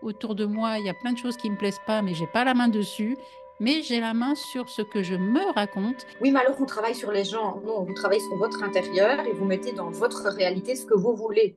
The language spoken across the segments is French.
autour de moi, il y a plein de choses qui me plaisent pas, mais j'ai pas la main dessus. Mais j'ai la main sur ce que je me raconte. Oui, mais alors on travaille sur les gens. Non, vous travaillez sur votre intérieur et vous mettez dans votre réalité ce que vous voulez.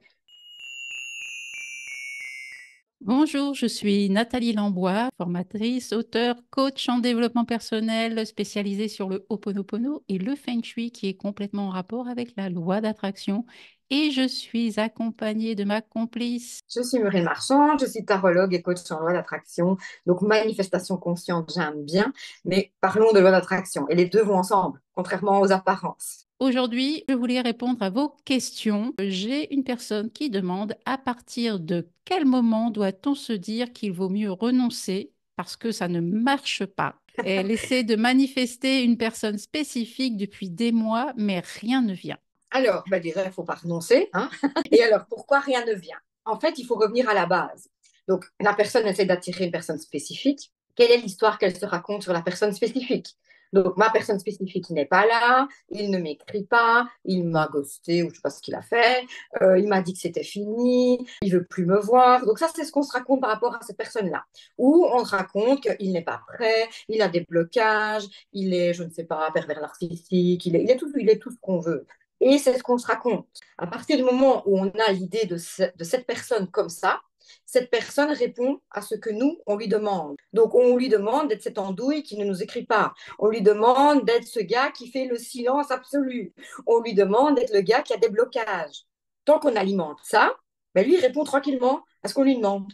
Bonjour, je suis Nathalie Lambois, formatrice, auteure, coach en développement personnel spécialisée sur le Ho'oponopono et le Feng Shui qui est complètement en rapport avec la loi d'attraction. Et je suis accompagnée de ma complice. Je suis Muriel Marchand, je suis tarologue et coach en loi d'attraction. Donc, manifestation consciente, j'aime bien, mais parlons de loi d'attraction. Et les deux vont ensemble, contrairement aux apparences. Aujourd'hui, je voulais répondre à vos questions. J'ai une personne qui demande à partir de quel moment doit-on se dire qu'il vaut mieux renoncer parce que ça ne marche pas. Elle essaie de manifester une personne spécifique depuis des mois, mais rien ne vient. Alors, ben déjà, il ne faut pas renoncer, hein. Et alors, pourquoi rien ne vient? En fait, il faut revenir à la base. Donc, la personne essaie d'attirer une personne spécifique. Quelle est l'histoire qu'elle se raconte sur la personne spécifique? Donc, ma personne spécifique n'est pas là, il ne m'écrit pas, il m'a ghosté ou je ne sais pas ce qu'il a fait, il m'a dit que c'était fini, il veut plus me voir. Donc, ça, c'est ce qu'on se raconte par rapport à cette personne-là. Ou on se raconte qu'il n'est pas prêt, il a des blocages, il est, je ne sais pas, pervers narcissique, il est tout ce qu'on veut. Et c'est ce qu'on se raconte. À partir du moment où on a l'idée de cette personne comme ça, cette personne répond à ce que nous, on lui demande. Donc, on lui demande d'être cette andouille qui ne nous écrit pas. On lui demande d'être ce gars qui fait le silence absolu. On lui demande d'être le gars qui a des blocages. Tant qu'on alimente ça, ben lui, il répond tranquillement à ce qu'on lui demande.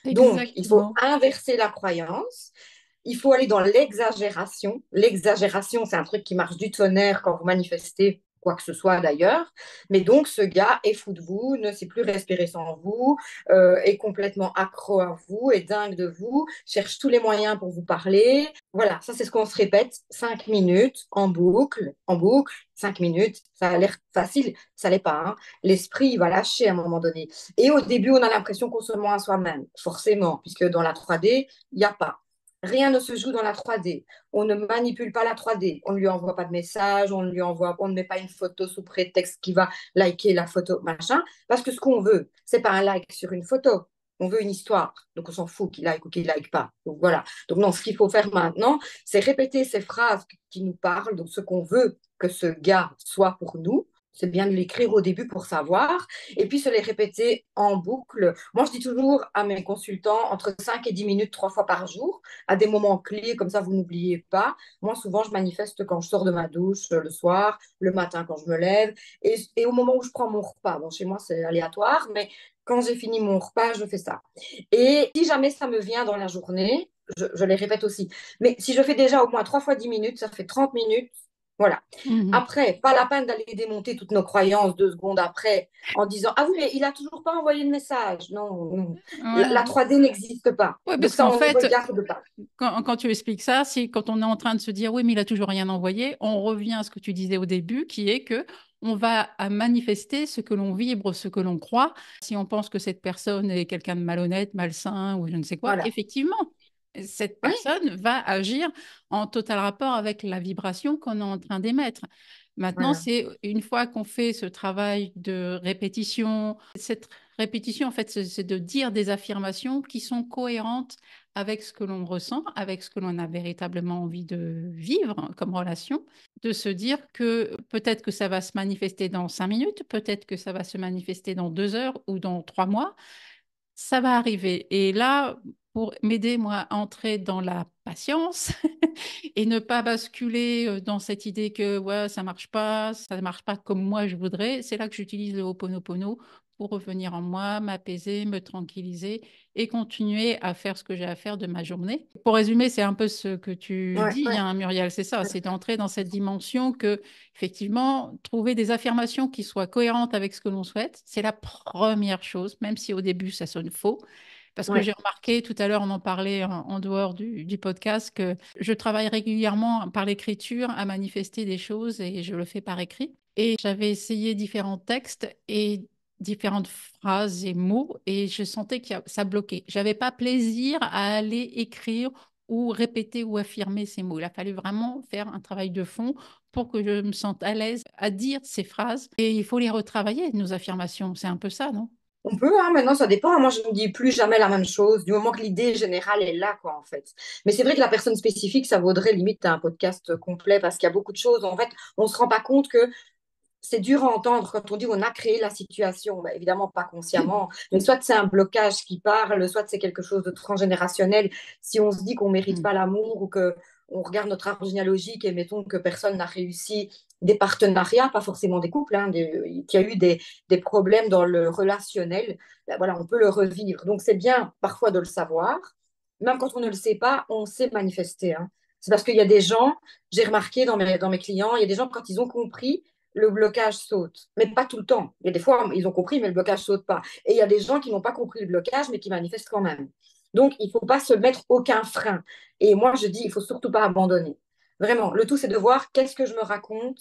Donc, il faut Exactement. inverser la croyance. Il faut aller dans l'exagération. L'exagération, c'est un truc qui marche du tonnerre quand vous manifestez quoi que ce soit d'ailleurs. Mais donc, ce gars est fou de vous, ne sait plus respirer sans vous, est complètement accro à vous, est dingue de vous, cherche tous les moyens pour vous parler. Voilà, ça c'est ce qu'on se répète 5 minutes en boucle, 5 minutes. Ça a l'air facile, ça l'est pas, hein. L'esprit il va lâcher à un moment donné. Et au début, on a l'impression qu'on se ment à soi-même, forcément, puisque dans la 3D, il n'y a pas. Rien ne se joue dans la 3D. On ne manipule pas la 3D. On ne lui envoie pas de message, on ne met pas une photo sous prétexte qu'il va liker la photo, machin. Parce que ce qu'on veut, c'est pas un like sur une photo. On veut une histoire. Donc on s'en fout qu'il like ou qu'il like pas. Donc voilà. Donc non, ce qu'il faut faire maintenant, c'est répéter ces phrases qui nous parlent, donc ce qu'on veut que ce gars soit pour nous. C'est bien de l'écrire au début pour savoir, et puis se les répéter en boucle. Moi, je dis toujours à mes consultants entre 5 et 10 minutes, 3 fois par jour, à des moments clés, comme ça vous n'oubliez pas. Moi, souvent, je manifeste quand je sors de ma douche le soir, le matin quand je me lève, et au moment où je prends mon repas. Bon, chez moi, c'est aléatoire, mais quand j'ai fini mon repas, je fais ça. Et si jamais ça me vient dans la journée, je les répète aussi. Mais si je fais déjà au moins 3 fois 10 minutes, ça fait 30 minutes. Voilà. Mhm. Après, pas la peine d'aller démonter toutes nos croyances 2 secondes après en disant ah oui, mais il a toujours pas envoyé de message. Non, non. La Voilà. 3D n'existe pas. Ouais, Donc parce ça, qu'en on n'y fait, regarde pas. quand tu expliques ça, c'est quand on est en train de se dire oui, mais il a toujours rien envoyé, on revient à ce que tu disais au début, qui est que on va à manifester ce que l'on vibre, ce que l'on croit. Si on pense que cette personne est quelqu'un de malhonnête, malsain ou je ne sais quoi, Voilà. effectivement, cette Oui, personne va agir en total rapport avec la vibration qu'on est en train d'émettre. Maintenant, voilà. c'est une fois qu'on fait ce travail de répétition, cette répétition, en fait, c'est de dire des affirmations qui sont cohérentes avec ce que l'on ressent, avec ce que l'on a véritablement envie de vivre comme relation, de se dire que peut-être que ça va se manifester dans 5 minutes, peut-être que ça va se manifester dans 2 heures ou dans 3 mois, ça va arriver. Et là, pour m'aider, moi, à entrer dans la patience et ne pas basculer dans cette idée que ouais, ça ne marche pas comme moi je voudrais, c'est là que j'utilise le Ho'oponopono pour revenir en moi, m'apaiser, me tranquilliser et continuer à faire ce que j'ai à faire de ma journée. Pour résumer, c'est un peu ce que tu Ouais, dis, ouais. hein, Muriel, c'est ça, c'est d'entrer dans cette dimension que, effectivement, trouver des affirmations qui soient cohérentes avec ce que l'on souhaite, c'est la première chose, même si au début ça sonne faux. Parce que j'ai Ouais. remarqué, tout à l'heure, on en parlait en dehors du podcast, que je travaille régulièrement par l'écriture à manifester des choses et je le fais par écrit. Et j'avais essayé différents textes et différentes phrases et mots et je sentais que ça bloquait. J'avais pas plaisir à aller écrire ou répéter ou affirmer ces mots. Il a fallu vraiment faire un travail de fond pour que je me sente à l'aise à dire ces phrases. Et il faut les retravailler, nos affirmations. C'est un peu ça, non? On peut, hein, maintenant ça dépend. Moi, je ne dis plus jamais la même chose, du moment que l'idée générale est là, quoi, en fait. Mais c'est vrai que la personne spécifique, ça vaudrait limite un podcast complet parce qu'il y a beaucoup de choses. En fait, on ne se rend pas compte que c'est dur à entendre quand on dit on a créé la situation. Bah, évidemment, pas consciemment, mais soit c'est un blocage qui parle, soit c'est quelque chose de transgénérationnel. Si on se dit qu'on ne mérite Mm. pas l'amour ou que on regarde notre arbre généalogique et mettons que personne n'a réussi des partenariats, pas forcément des couples, hein, qu'il y a eu des problèmes dans le relationnel, ben voilà, on peut le revivre. Donc c'est bien parfois de le savoir. Même quand on ne le sait pas, on sait manifester. Hein. C'est parce qu'il y a des gens, j'ai remarqué dans mes clients, il y a des gens quand ils ont compris, le blocage saute. Mais pas tout le temps. Il y a des fois, ils ont compris, mais le blocage saute pas. Et il y a des gens qui n'ont pas compris le blocage, mais qui manifestent quand même. Donc, il ne faut pas se mettre aucun frein. Et moi, je dis, il ne faut surtout pas abandonner. Vraiment, le tout, c'est de voir qu'est-ce que je me raconte,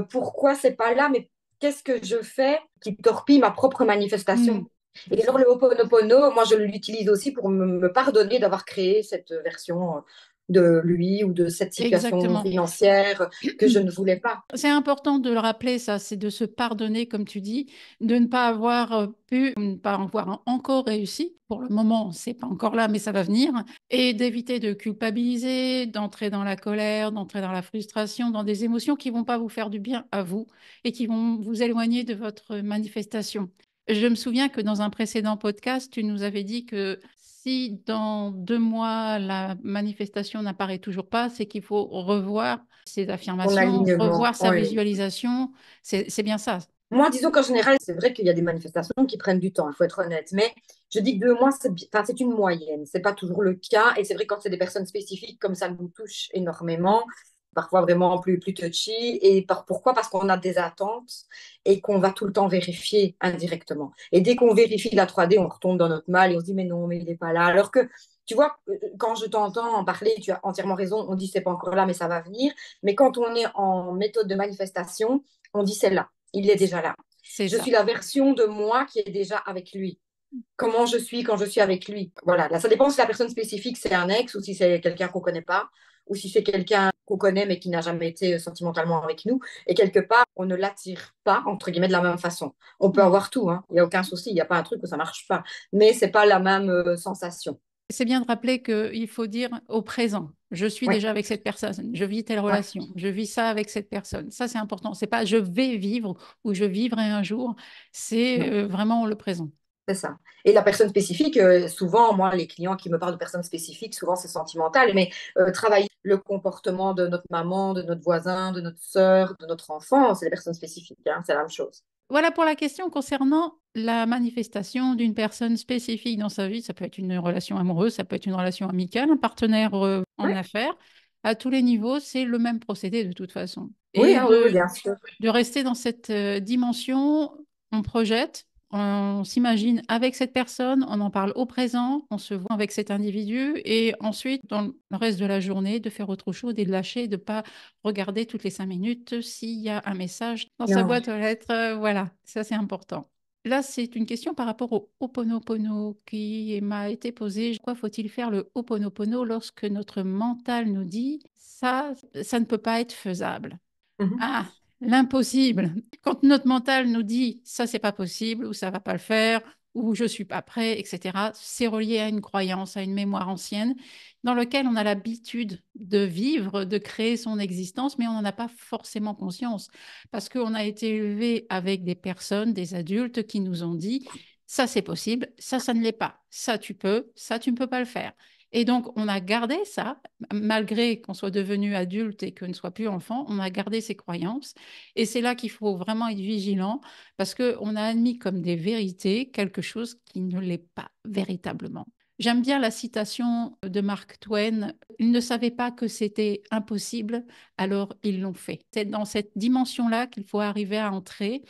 pourquoi c'est pas là, mais qu'est-ce que je fais qui torpille ma propre manifestation. Mm. C'est Et ça. alors, le Ho'oponopono, moi, je l'utilise aussi pour me pardonner d'avoir créé cette version de lui ou de cette situation Exactement. financière que je ne voulais pas. C'est important de le rappeler, ça, c'est de se pardonner, comme tu dis, de ne pas avoir pu, ne pas avoir encore réussi. Pour le moment, c'est pas encore là, mais ça va venir. Et d'éviter de culpabiliser, d'entrer dans la colère, d'entrer dans la frustration, dans des émotions qui vont pas vous faire du bien à vous et qui vont vous éloigner de votre manifestation. Je me souviens que dans un précédent podcast, tu nous avais dit que si dans 2 mois, la manifestation n'apparaît toujours pas, c'est qu'il faut revoir ses Mon affirmations, alignement, revoir sa oui. visualisation. C'est bien ça. Moi, disons qu'en général, c'est vrai qu'il y a des manifestations qui prennent du temps, il faut être honnête. Mais je dis que 2 mois, enfin, c'est une moyenne. C'est pas toujours le cas. Et c'est vrai quand c'est des personnes spécifiques, comme ça nous touche énormément, parfois vraiment plus touchy. Et pourquoi? Parce qu'on a des attentes et qu'on va tout le temps vérifier indirectement. Et dès qu'on vérifie la 3D, on retombe dans notre mal et on se dit, mais non, mais il n'est pas là. Alors que, tu vois, quand je t'entends en parler, tu as entièrement raison. On dit, c'est pas encore là, mais ça va venir. Mais quand on est en méthode de manifestation, on dit, c'est là. Il est déjà là. C'est Je ça. suis la version de moi qui est déjà avec lui. Comment je suis quand je suis avec lui. Voilà, là, ça dépend si la personne spécifique, c'est un ex ou si c'est quelqu'un qu'on ne connaît pas ou si c'est quelqu'un qu'on connaît mais qui n'a jamais été sentimentalement avec nous. Et quelque part, on ne l'attire pas, entre guillemets, de la même façon. On peut Mm. avoir tout, hein. Il n'y a aucun souci, il n'y a pas un truc où ça ne marche pas. Mais ce n'est pas la même sensation. C'est bien de rappeler qu'il faut dire au présent, je suis Oui, déjà avec cette personne, je vis telle ouais, relation, je vis ça avec cette personne. Ça, c'est important. C'est pas je vais vivre ou je vivrai un jour. C'est non. vraiment le présent. C'est ça. Et la personne spécifique, souvent, moi, les clients qui me parlent de personnes spécifiques, souvent c'est sentimental, mais travailler le comportement de notre maman, de notre voisin, de notre sœur, de notre enfant, c'est des personnes spécifiques, hein, c'est la même chose. Voilà pour la question concernant la manifestation d'une personne spécifique dans sa vie. Ça peut être une relation amoureuse, ça peut être une relation amicale, un partenaire en Ouais. affaires. À tous les niveaux, c'est le même procédé de toute façon. Oui, Et hein, oui, oui, bien sûr. de rester dans cette dimension, on projette, on s'imagine avec cette personne, on en parle au présent, on se voit avec cet individu et ensuite, dans le reste de la journée, de faire autre chose et de lâcher, de ne pas regarder toutes les 5 minutes s'il y a un message dans sa Non. boîte aux lettres. Voilà, ça c'est important. Là, c'est une question par rapport au Ho'oponopono qui m'a été posée. Pourquoi faut-il faire le Ho'oponopono lorsque notre mental nous dit ça ne peut pas être faisable? Mhm. Ah, l'impossible. Quand notre mental nous dit ça, c'est pas possible, ou ça va pas le faire, ou je suis pas prêt, etc., c'est relié à une croyance, à une mémoire ancienne, dans laquelle on a l'habitude de vivre, de créer son existence, mais on n'en a pas forcément conscience, parce qu'on a été élevé avec des personnes, des adultes qui nous ont dit ça, c'est possible, ça ne l'est pas, ça, tu peux, ça, tu ne peux pas le faire. Et donc, on a gardé ça, malgré qu'on soit devenu adulte et qu'on ne soit plus enfant, on a gardé ces croyances. Et c'est là qu'il faut vraiment être vigilant parce qu'on a admis comme des vérités quelque chose qui ne l'est pas véritablement. J'aime bien la citation de Mark Twain. Ils ne savaient pas que c'était impossible, alors ils l'ont fait. C'est dans cette dimension-là qu'il faut arriver à entrer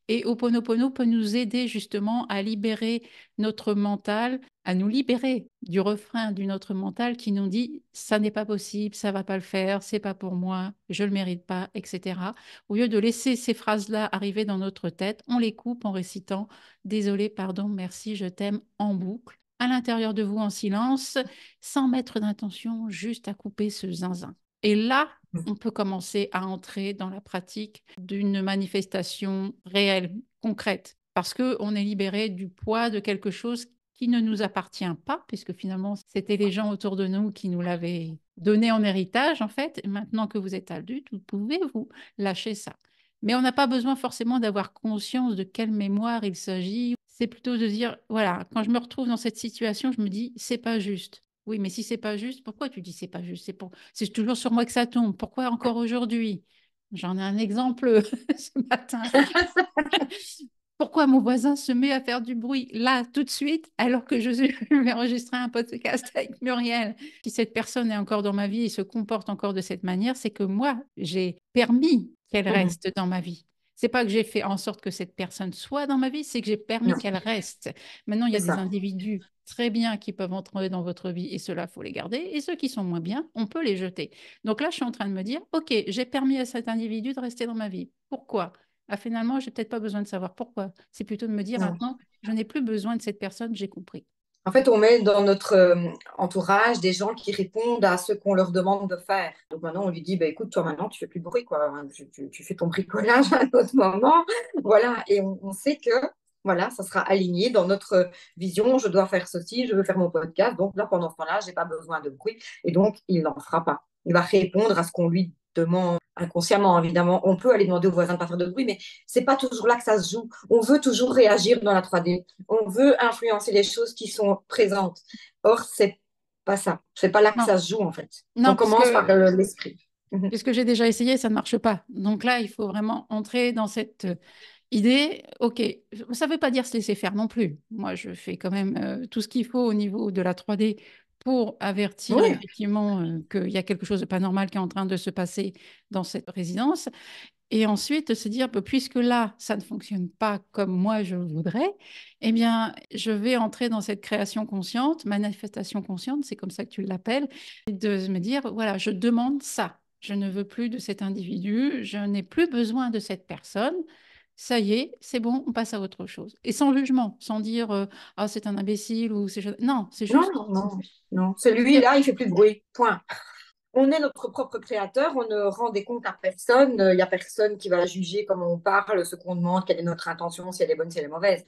et Ho'oponopono peut nous aider justement à libérer notre mental, à nous libérer du refrain du notre mental qui nous dit ça n'est pas possible, ça va pas le faire, c'est pas pour moi, je le mérite pas, etc. Au lieu de laisser ces phrases-là arriver dans notre tête, on les coupe en récitant désolé, pardon, merci, je t'aime en boucle à l'intérieur de vous en silence, sans mettre d'intention, juste à couper ce zinzin. Et là, on peut commencer à entrer dans la pratique d'une manifestation réelle, concrète. parce qu'on est libéré du poids de quelque chose qui ne nous appartient pas, puisque finalement, c'était les gens autour de nous qui nous l'avaient donné en héritage, en fait. Et maintenant que vous êtes adulte, vous pouvez vous lâcher ça. Mais on n'a pas besoin forcément d'avoir conscience de quelle mémoire il s'agit. C'est plutôt de dire, voilà, quand je me retrouve dans cette situation, je me dis, c'est pas juste. Oui, mais si c'est pas juste, pourquoi tu dis c'est pas juste? C'est toujours sur moi que ça tombe. Pourquoi encore aujourd'hui? J'en ai un exemple ce matin. Pourquoi mon voisin se met à faire du bruit là, tout de suite, alors que je vais enregistrer un podcast avec Muriel? Si cette personne est encore dans ma vie et se comporte encore de cette manière, c'est que moi, j'ai permis qu'elle Mhm. reste dans ma vie. C'est pas que j'ai fait en sorte que cette personne soit dans ma vie, c'est que j'ai permis Non, qu'elle reste. Maintenant, il y c'est a des ça. individus très bien qui peuvent entrer dans votre vie et cela, faut les garder. Et ceux qui sont moins bien, on peut les jeter. Donc là, je suis en train de me dire, OK, j'ai permis à cet individu de rester dans ma vie. Pourquoi? Ah, finalement, j'ai peut-être pas besoin de savoir pourquoi. C'est plutôt de me dire Non. maintenant, je n'ai plus besoin de cette personne, j'ai compris. En fait, on met dans notre entourage des gens qui répondent à ce qu'on leur demande de faire. Donc maintenant, on lui dit, bah, écoute, toi maintenant, tu fais plus de bruit, quoi. Tu fais ton bricolage à un autre moment. Voilà. Et on sait que, voilà, ça sera aligné dans notre vision. Je dois faire ceci, je veux faire mon podcast. Donc là, pendant ce temps-là, j'ai pas besoin de bruit. Et donc, il n'en fera pas. Il va répondre à ce qu'on lui demande inconsciemment, évidemment. On peut aller demander aux voisins de ne pas faire de bruit, mais c'est pas toujours là que ça se joue. On veut toujours réagir dans la 3D. On veut influencer les choses qui sont présentes. Or, c'est pas ça. C'est pas là que Non, ça se joue, en fait. On non, commence par l'esprit. Mhm. puisque j'ai déjà essayé, ça ne marche pas. Donc là, il faut vraiment entrer dans cette idée. OK, ça ne veut pas dire se laisser faire non plus. Moi, je fais quand même tout ce qu'il faut au niveau de la 3D pour avertir Oui, effectivement qu'il y a quelque chose de pas normal qui est en train de se passer dans cette résidence. Et ensuite, se dire, bah, puisque là, ça ne fonctionne pas comme moi je voudrais, eh bien, je vais entrer dans cette création consciente, manifestation consciente, c'est comme ça que tu l'appelles, et de me dire, voilà, je demande ça. Je ne veux plus de cet individu, je n'ai plus besoin de cette personne. Ça y est, c'est bon, on passe à autre chose. Et sans jugement, sans dire, ah, c'est un imbécile ou c'est... Non, c'est non, juste non, non, non. se dire, Celui-là, il fait plus de bruit. Point. On est notre propre créateur, on ne rend des comptes à personne. Il n'y a personne qui va juger comment on parle, ce qu'on demande, quelle est notre intention, si elle est bonne, si elle est mauvaise.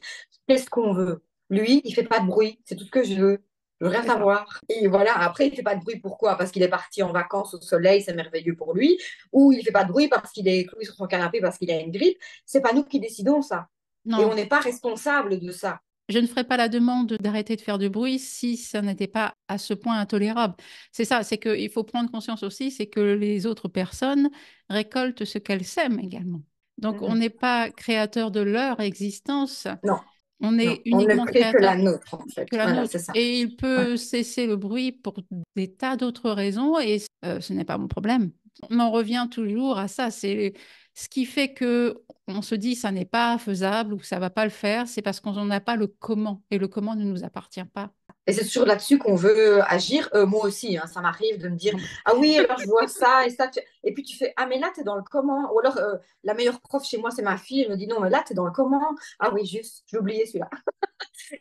Qu'est-ce qu'on veut? Lui, il fait pas de bruit, c'est tout ce que je veux. Je veux rien c'est ça. savoir. Et voilà, après, il fait pas de bruit. Pourquoi? Parce qu'il est parti en vacances au soleil, c'est merveilleux pour lui. Ou il fait pas de bruit parce qu'il est cloué sur son canapé parce qu'il a une grippe. C'est pas nous qui décidons ça. Et on Non, n'est pas responsable de ça. je ne ferais pas la demande d'arrêter de faire du bruit si ça n'était pas à ce point intolérable. C'est ça, c'est qu'il faut prendre conscience aussi, c'est que les autres personnes récoltent ce qu'elles sèment également. Donc, on Mhm. n'est pas créateur de leur existence, Non, on non, est on ne uniquement crée que créateur la nôtre, en fait. que la Voilà, nôtre. c'est ça. Et il Ouais. peut cesser le bruit pour des tas d'autres raisons et ce n'est pas mon problème. On en revient toujours à ça. C'est ce qui fait que on se dit ça n'est pas faisable ou ça va pas le faire, c'est parce qu'on n'a pas le comment et le comment ne nous appartient pas. Et c'est sur là-dessus qu'on veut agir. Moi aussi, hein, ça m'arrive de me dire, ah oui, alors je vois ça et ça. Et puis tu fais, ah mais là, tu es dans le comment. Ou alors, la meilleure prof chez moi, c'est ma fille. Elle me dit, non, mais là, tu es dans le comment. Ah oui, juste, j'ai oublié celui-là.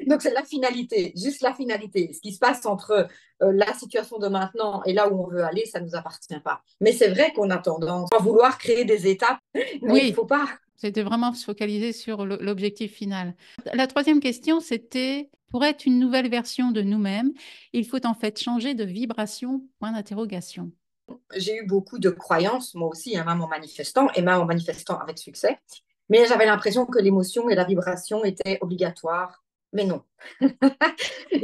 Donc c'est la finalité, juste la finalité. Ce qui se passe entre la situation de maintenant et là où on veut aller, ça ne nous appartient pas. Mais c'est vrai qu'on a tendance à vouloir créer des étapes, mais il ne Oui, faut pas. c'était vraiment se focaliser sur l'objectif final. La troisième question, c'était, pour être une nouvelle version de nous-mêmes, il faut en fait changer de vibration, point d'interrogation. J'ai eu beaucoup de croyances, moi aussi, hein, même en manifestant, et même en manifestant avec succès. Mais j'avais l'impression que l'émotion et la vibration étaient obligatoires. Mais non.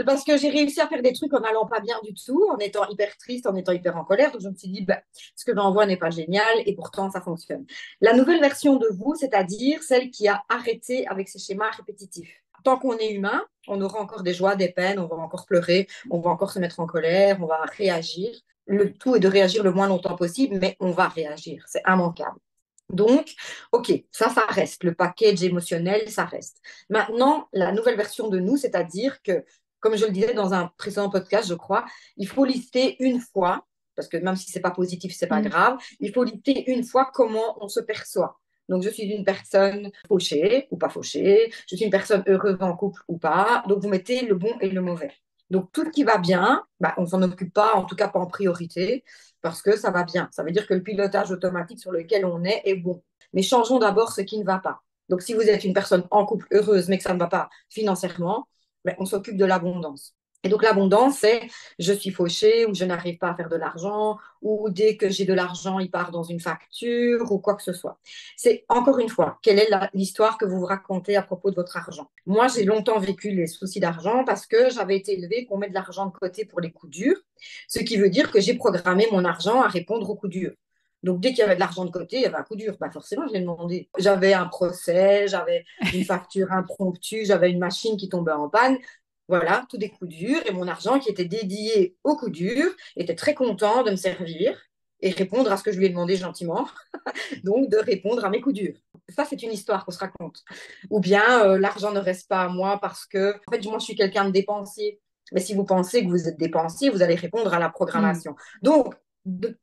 Parce que j'ai réussi à faire des trucs en n'allant pas bien du tout, en étant hyper triste, en étant hyper en colère. Donc je me suis dit, bah, ce que j'envoie n'est pas génial et pourtant ça fonctionne. La nouvelle version de vous, c'est-à-dire celle qui a arrêté avec ces schémas répétitifs. Tant qu'on est humain, on aura encore des joies, des peines, on va encore pleurer, on va encore se mettre en colère, on va réagir. Le tout est de réagir le moins longtemps possible, mais on va réagir. C'est immanquable. Donc, OK, ça reste. Le package émotionnel, ça reste. Maintenant, la nouvelle version de nous, c'est-à-dire que, comme je le disais dans un précédent podcast, je crois, il faut lister une fois, parce que même si c'est pas positif, c'est pas Mm. grave, il faut lister une fois comment on se perçoit. Donc, je suis une personne fauchée ou pas fauchée, je suis une personne heureuse en couple ou pas. Donc, vous mettez le bon et le mauvais. Donc, tout ce qui va bien, bah, on s'en occupe pas, en tout cas pas en priorité parce que ça va bien. Ça veut dire que le pilotage automatique sur lequel on est bon. Mais changeons d'abord ce qui ne va pas. Donc, si vous êtes une personne en couple heureuse, mais que ça ne va pas financièrement, ben, on s'occupe de l'abondance. Et donc, l'abondance, c'est je suis fauchée ou je n'arrive pas à faire de l'argent ou dès que j'ai de l'argent, il part dans une facture ou quoi que ce soit. C'est encore une fois, quelle est l'histoire que vous vous racontez à propos de votre argent? Moi, j'ai longtemps vécu les soucis d'argent parce que j'avais été élevée pour mettre de l'argent de côté pour les coups durs, ce qui veut dire que j'ai programmé mon argent à répondre aux coups durs. Donc, dès qu'il y avait de l'argent de côté, il y avait un coup dur. Bah, forcément, je l'ai demandé. J'avais un procès, j'avais une facture impromptue, j'avais une machine qui tombait en panne. Voilà, tout des coups durs. Et mon argent qui était dédié aux coups durs était très content de me servir et répondre à ce que je lui ai demandé gentiment. Donc, de répondre à mes coups durs. Ça, c'est une histoire qu'on se raconte. Ou bien, l'argent ne reste pas à moi parce que, en fait, moi, je suis quelqu'un de dépensier. Mais si vous pensez que vous êtes dépensier, vous allez répondre à la Mm. programmation. Donc,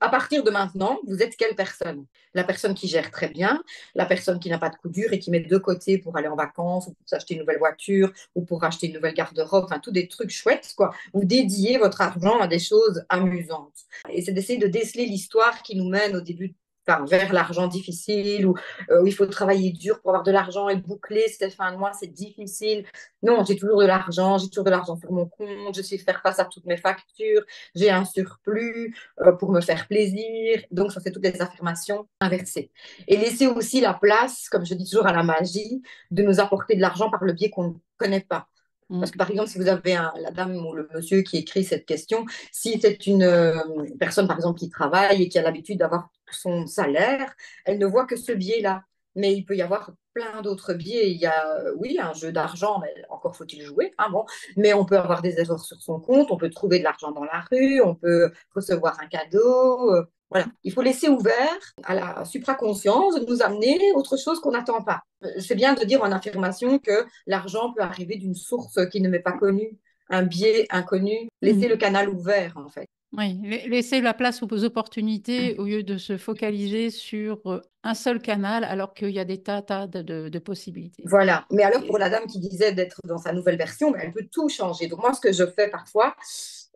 à partir de maintenant, vous êtes quelle personne? La personne qui gère très bien, la personne qui n'a pas de coup dur et qui met de côté pour aller en vacances ou pour s'acheter une nouvelle voiture ou pour acheter une nouvelle garde-robe, enfin, tous des trucs chouettes, quoi. Vous dédiez votre argent à des choses amusantes. Et c'est d'essayer de déceler l'histoire qui nous mène au début, enfin, vers l'argent difficile ou où il faut travailler dur pour avoir de l'argent et boucler cette fin de mois, c'est difficile. Non, j'ai toujours de l'argent, j'ai toujours de l'argent sur mon compte, je sais faire face à toutes mes factures, j'ai un surplus pour me faire plaisir. Donc, ça, c'est toutes les affirmations inversées. Et laisser aussi la place, comme je dis toujours, à la magie, de nous apporter de l'argent par le biais qu'on ne connaît pas. Parce Mm. que, par exemple, si vous avez la dame ou le monsieur qui écrit cette question, si c'est une personne, par exemple, qui travaille et qui a l'habitude d'avoir son salaire, elle ne voit que ce biais-là. Mais il peut y avoir plein d'autres biais. Il y a, oui, un jeu d'argent, mais encore faut-il jouer, hein, bon. Mais on peut avoir des erreurs sur son compte, on peut trouver de l'argent dans la rue, on peut recevoir un cadeau. Voilà. Il faut laisser ouvert à la supraconscience de nous amener autre chose qu'on n'attend pas. C'est bien de dire en affirmation que l'argent peut arriver d'une source qui ne m'est pas connue, un biais inconnu. Laisser le Mm. canal ouvert, en fait. Oui, laisser la place aux opportunités au lieu de se focaliser sur un seul canal alors qu'il y a des tas de possibilités. Voilà. Mais alors, pour la dame qui disait d'être dans sa nouvelle version, ben, elle peut tout changer. Donc, moi, ce que je fais parfois,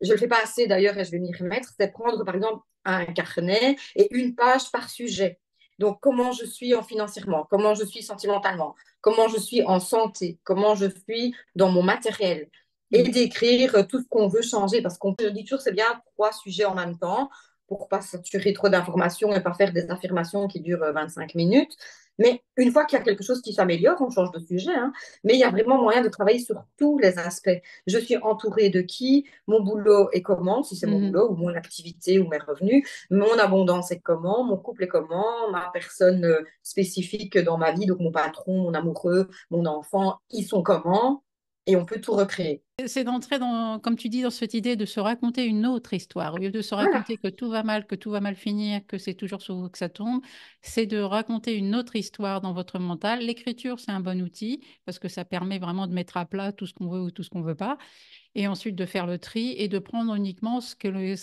je ne le fais pas assez d'ailleurs et je vais m'y remettre, c'est prendre, par exemple, un carnet et une page par sujet. Donc, comment je suis en financièrement, comment je suis sentimentalement, comment je suis en santé, comment je suis dans mon matériel. Et Mm. d'écrire tout ce qu'on veut changer. Parce qu'on je dis toujours, c'est bien trois sujets en même temps pour ne pas saturer trop d'informations et pas faire des affirmations qui durent 25 minutes. Mais une fois qu'il y a quelque chose qui s'améliore, on change de sujet, hein, mais il y a vraiment moyen de travailler sur tous les aspects. Je suis entourée de qui, mon boulot est comment, si c'est mon Mhm. boulot, ou mon activité, ou mes revenus, mon abondance est comment, mon couple est comment, ma personne spécifique dans ma vie, donc mon patron, mon amoureux, mon enfant, ils sont comment, et on peut tout recréer. C'est d'entrer dans, comme tu dis, dans cette idée de se raconter une autre histoire. Au lieu de se Voilà. raconter que tout va mal finir, que c'est toujours sur vous que ça tombe, c'est de raconter une autre histoire dans votre mental. L'écriture, c'est un bon outil parce que ça permet vraiment de mettre à plat tout ce qu'on veut ou tout ce qu'on ne veut pas. Et ensuite de faire le tri et de prendre uniquement ce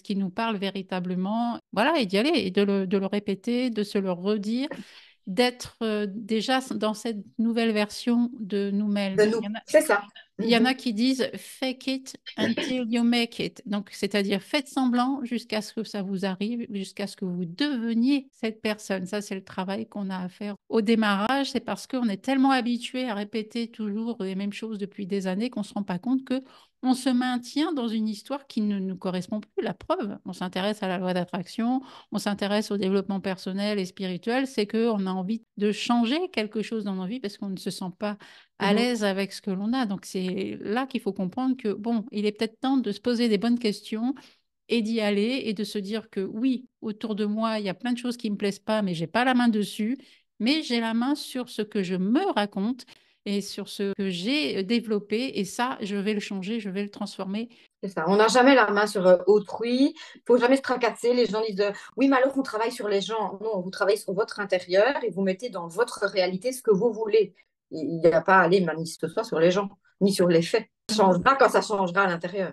qui nous parle véritablement. Voilà, et d'y aller et de le répéter, de se le redire, d'être déjà dans cette nouvelle version de De nous-mêmes. nous, c'est ça. Il y en a Mhm. qui disent fake it until you make it. Donc, c'est-à-dire faites semblant jusqu'à ce que ça vous arrive, jusqu'à ce que vous deveniez cette personne. Ça, c'est le travail qu'on a à faire au démarrage. C'est parce qu'on est tellement habitué à répéter toujours les mêmes choses depuis des années qu'on ne se rend pas compte que on se maintient dans une histoire qui ne nous correspond plus. La preuve, on s'intéresse à la loi d'attraction, on s'intéresse au développement personnel et spirituel, c'est qu'on a envie de changer quelque chose dans nos vies parce qu'on ne se sent pas à Mhm. l'aise avec ce que l'on a. Donc c'est là qu'il faut comprendre que, bon, il est peut-être temps de se poser des bonnes questions et d'y aller et de se dire que oui, autour de moi, il y a plein de choses qui ne me plaisent pas, mais j'ai pas la main dessus, mais j'ai la main sur ce que je me raconte et sur ce que j'ai développé et ça, je vais le changer, je vais le transformer. C'est ça. On n'a jamais la main sur autrui. Il faut jamais se tracasser. Les gens disent oui, mais alors on travaille sur les gens. Non, vous travaillez sur votre intérieur et vous mettez dans votre réalité ce que vous voulez. Il n'y a pas à aller ni ce soit sur les gens, ni sur les faits. Ça changera quand ça changera à l'intérieur.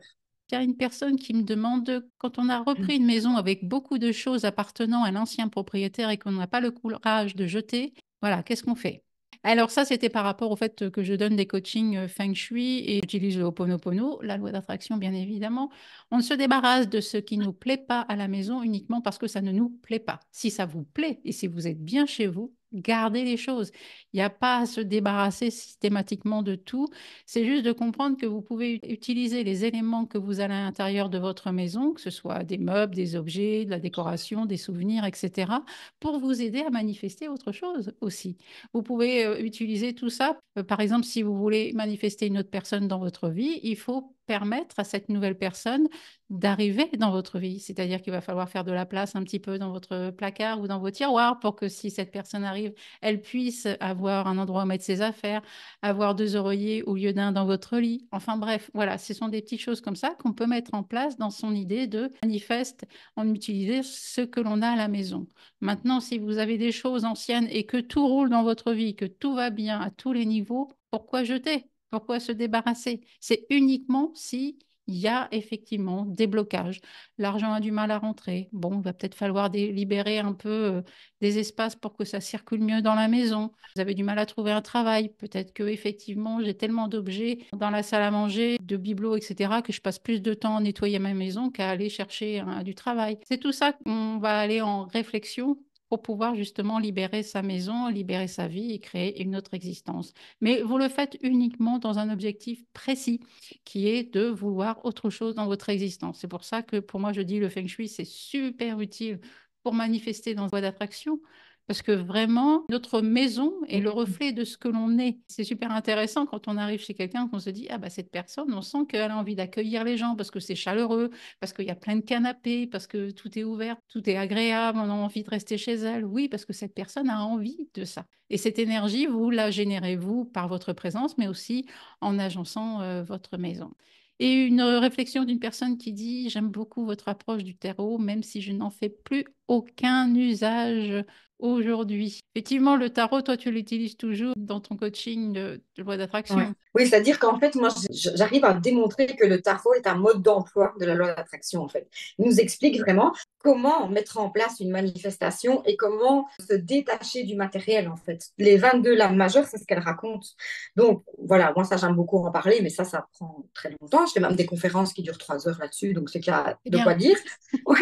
Il y a une personne qui me demande, quand on a repris une maison avec beaucoup de choses appartenant à l'ancien propriétaire et qu'on n'a pas le courage de jeter, voilà, qu'est-ce qu'on fait? Alors ça, c'était par rapport au fait que je donne des coachings Feng Shui et j'utilise le Ho'oponopono, la loi d'attraction bien évidemment. On se débarrasse de ce qui ne nous plaît pas à la maison uniquement parce que ça ne nous plaît pas. Si ça vous plaît et si vous êtes bien chez vous, garder les choses. Il n'y a pas à se débarrasser systématiquement de tout. C'est juste de comprendre que vous pouvez utiliser les éléments que vous avez à l'intérieur de votre maison, que ce soit des meubles, des objets, de la décoration, des souvenirs, etc., pour vous aider à manifester autre chose aussi. Vous pouvez utiliser tout ça. Par exemple, si vous voulez manifester une autre personne dans votre vie, il faut permettre à cette nouvelle personne d'arriver dans votre vie. C'est-à-dire qu'il va falloir faire de la place un petit peu dans votre placard ou dans vos tiroirs pour que si cette personne arrive, elle puisse avoir un endroit où mettre ses affaires, avoir deux oreillers au lieu d'un dans votre lit. Enfin bref, voilà, ce sont des petites choses comme ça qu'on peut mettre en place dans son idée de manifeste en utilisant ce que l'on a à la maison. Maintenant, si vous avez des choses anciennes et que tout roule dans votre vie, que tout va bien à tous les niveaux, pourquoi jeter? Pourquoi se débarrasser? C'est uniquement si il y a effectivement des blocages. L'argent a du mal à rentrer. Bon, il va peut-être falloir libérer un peu des espaces pour que ça circule mieux dans la maison. Vous avez du mal à trouver un travail. Peut-être que effectivement, j'ai tellement d'objets dans la salle à manger, de bibelots, etc., que je passe plus de temps à nettoyer ma maison qu'à aller chercher du travail. C'est tout ça qu'on va aller en réflexion pour pouvoir justement libérer sa maison, libérer sa vie et créer une autre existence. Mais vous le faites uniquement dans un objectif précis qui est de vouloir autre chose dans votre existence. C'est pour ça que pour moi, je dis le feng shui, c'est super utile pour manifester dans la voie d'attraction. Parce que vraiment, notre maison est le reflet de ce que l'on est. C'est super intéressant quand on arrive chez quelqu'un, qu'on se dit, ah bah cette personne, on sent qu'elle a envie d'accueillir les gens parce que c'est chaleureux, parce qu'il y a plein de canapés, parce que tout est ouvert, tout est agréable, on a envie de rester chez elle. Oui, parce que cette personne a envie de ça. Et cette énergie, vous la générez, vous, par votre présence, mais aussi en agençant votre maison. Et une réflexion d'une personne qui dit, j'aime beaucoup votre approche du tarot, même si je n'en fais plus aucun usage aujourd'hui. Effectivement, le tarot, toi, tu l'utilises toujours dans ton coaching de loi Ouais. d'attraction. Oui, c'est-à-dire qu'en fait, moi, j'arrive à démontrer que le tarot est un mode d'emploi de la loi d'attraction, en fait. Il nous explique vraiment comment mettre en place une manifestation et comment se détacher du matériel, en fait. Les 22 lames majeures, c'est ce qu'elle raconte. Donc, voilà, moi, ça, j'aime beaucoup en parler, mais ça prend très longtemps. Je fais même des conférences qui durent 3 heures là-dessus, donc c'est qu'il y a C'est de quoi bien. dire. Ouais,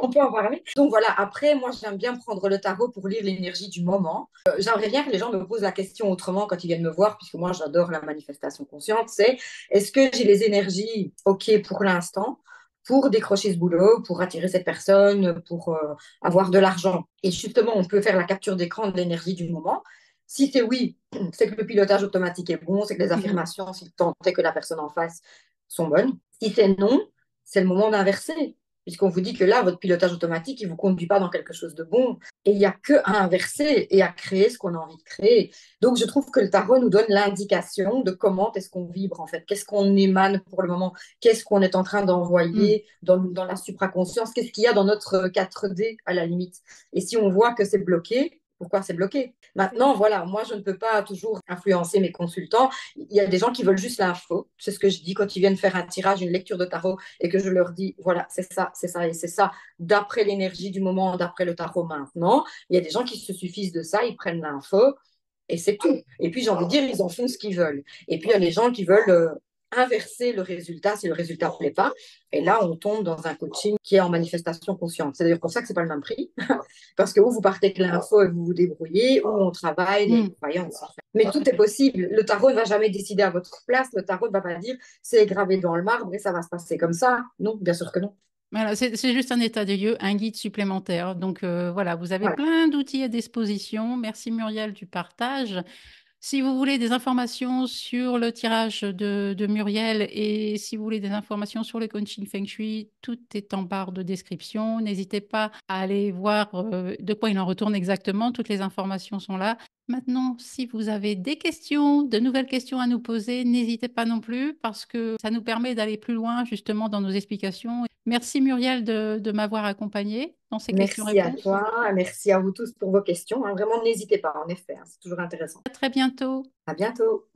on peut en parler. Donc, voilà, après, moi, j'aime bien prendre le tarot pour lire l'énergie du moment. J'aimerais bien que les gens me posent la question autrement quand ils viennent me voir, puisque moi j'adore la manifestation consciente, c'est est-ce que j'ai les énergies OK pour l'instant pour décrocher ce boulot, pour attirer cette personne, pour avoir de l'argent. Et justement, on peut faire la capture d'écran de l'énergie du moment. Si c'est oui, c'est que le pilotage automatique est bon, c'est que les Mhm. affirmations, si tant est que la personne en face, sont bonnes. Si c'est non, c'est le moment d'inverser, puisqu'on vous dit que là, votre pilotage automatique, il ne vous conduit pas dans quelque chose de bon. Et il n'y a qu'à inverser et à créer ce qu'on a envie de créer. Donc, je trouve que le tarot nous donne l'indication de comment est-ce qu'on vibre, en fait. Qu'est-ce qu'on émane pour le moment? Qu'est-ce qu'on est en train Mhm. d'envoyer dans la supraconscience? Qu'est-ce qu'il y a dans notre 4D, à la limite? Et si on voit que c'est bloqué, pourquoi c'est bloqué? Maintenant, voilà, moi, je ne peux pas toujours influencer mes consultants. Il y a des gens qui veulent juste l'info. C'est ce que je dis quand ils viennent faire un tirage, une lecture de tarot, et que je leur dis, voilà, c'est ça et c'est ça, d'après l'énergie du moment, d'après le tarot maintenant. Il y a des gens qui se suffisent de ça, ils prennent l'info et c'est tout. Et puis, j'ai envie de dire, ils en font ce qu'ils veulent. Et puis, il y a les gens qui veulent inverser le résultat si le résultat ne plaît pas. Et là, on tombe dans un coaching qui est en manifestation consciente. C'est d'ailleurs pour ça que ce n'est pas le même prix. Parce que où vous partez avec l'info et vous vous débrouillez, où on travaille les Mhm. croyances. Mais Tout à tout est fait. possible. Le tarot ne va jamais décider à votre place. Le tarot ne va pas dire c'est gravé dans le marbre et ça va se passer comme ça. Non, bien sûr que non. Voilà, c'est juste un état des lieux, un guide supplémentaire. Donc voilà, vous avez Voilà. plein d'outils à disposition. Merci Muriel du partage. Si vous voulez des informations sur le tirage de Muriel et si vous voulez des informations sur le coaching Feng Shui, tout est en barre de description. N'hésitez pas à aller voir de quoi il en retourne exactement. Toutes les informations sont là. Maintenant, si vous avez des questions, de nouvelles questions à nous poser, n'hésitez pas non plus parce que ça nous permet d'aller plus loin justement dans nos explications. Merci Muriel de m'avoir accompagnée dans ces Merci à questions-réponses. toi. Merci à vous tous pour vos questions. Vraiment, n'hésitez pas, en effet. C'est toujours intéressant. À très bientôt. À bientôt.